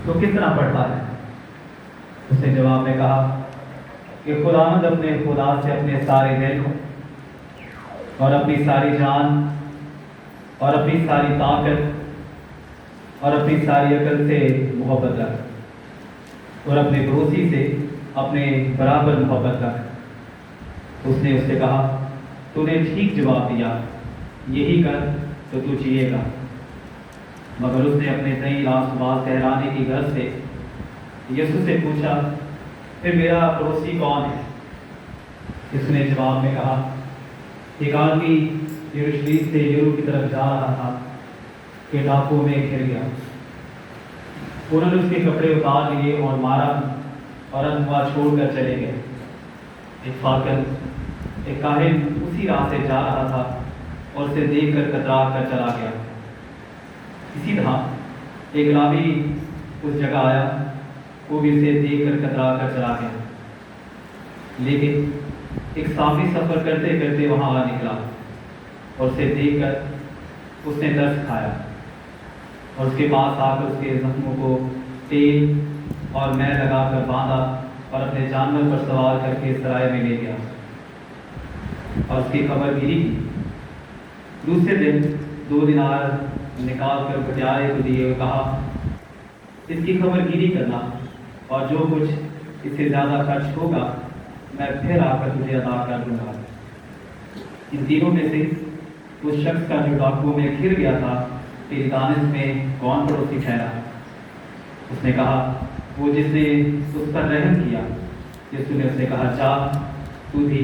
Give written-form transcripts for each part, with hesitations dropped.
تو کس طرح پڑھتا ہے؟ اس نے جواب میں کہا کہ خداوند اپنے خدا سے اپنے سارے دل اور اپنی ساری جان اور اپنی ساری طاقت اور اپنی ساری عقل سے محبت رکھ اور اپنے پڑوسی سے اپنے برابر محبت رکھ۔ اس نے اس سے کہا تو نے ٹھیک جواب دیا، یہی کر تو تو جیے گا۔ مگر اس نے اپنے تئیں راست باز ٹھہرانے کی غرض سے یسوع سے پوچھا پھر میرا پڑوسی کون ہے؟ اس نے جواب میں کہا ایک آدمی یروشلم سے یرو کی طرف جا رہا تھا کہ ڈاکوؤں میں گھر گیا۔ انہوں نے اس کے کپڑے اتار لیے اور مارا اور انتوا چھوڑ کر چلے گئے۔ ایک فاقد ایک کاہن اسی راہ سے جا رہا تھا اور اسے دیکھ کر کترا کر چلا گیا۔ اسی طرح ایک راوی اس جگہ آیا، وہ بھی اسے دیکھ کر کترا کر چلا گیا۔ لیکن ایک صافی سفر کرتے کرتے وہاں آ نکلا اور اسے دیکھ کر اس نے ترس کھایا اور اس کے پاس آ کر اس کے زخموں کو تیل اور مے لگا کر باندھا اور اپنے جانور پر سوار کر کے سرائے میں لے گیا اور اس کی خبر گیری کی۔ دوسرے دن 2 دینار نکال کر بٹیارے کو دیے اور کہا اس کی خبر گیری کرنا اور جو کچھ اس سے زیادہ خرچ ہوگا میں پھر آ کر تجھے ادا کر دوں گا۔ ان تینوں میں سے اس شخص کا جو ڈاکوؤں میں گھر گیا تھا تیری دانش میں کون پڑوسی ٹھہرا؟ اس نے کہا وہ جس نے اس پر رحم کیا۔ یسوع نے اس سے کہا جا تو بھی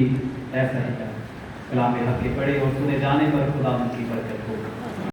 ایسا ہی کر۔ کلام حق کے پڑھے اور سنے جانے پر خدا ان کی برکت ہو۔